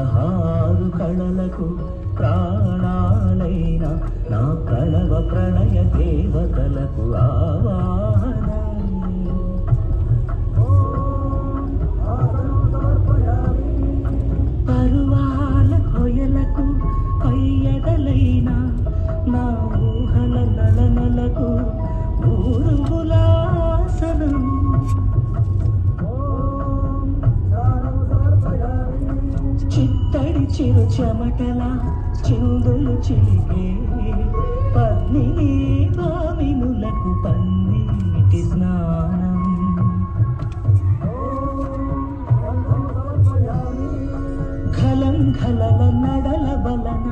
పదహారు కళలకు ప్రాణాలైన నా ప్రణవ ప్రణయ దేవతలకు ఆవాహనం. పరువాల కొయలకు పయ్యదలైన నా ఊహల నలనలకు ఊరుగులాసనం. చిత్తడి చిరు చెమటల చిందులు చిలికే పద్మిని భామినులకు పన్నీటి స్నానం. ఘలం ఘలల నడల బలన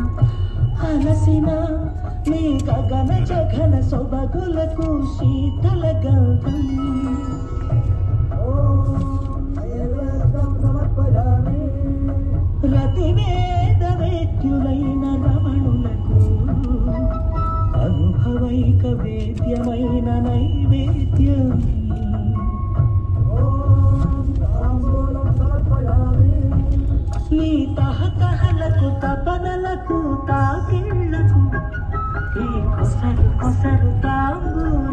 అలసిన నీ గగన జగన సొబగులకు శీతల గల్పం. రతివేద వేద్యులైన రమణులకు అనుభవైక వేద్యమైన నైవేద్యం. నీ తహతహలకు తపనలకు తాకిళ్లకు ఈ కొసరు కొసరు తాంబూలం.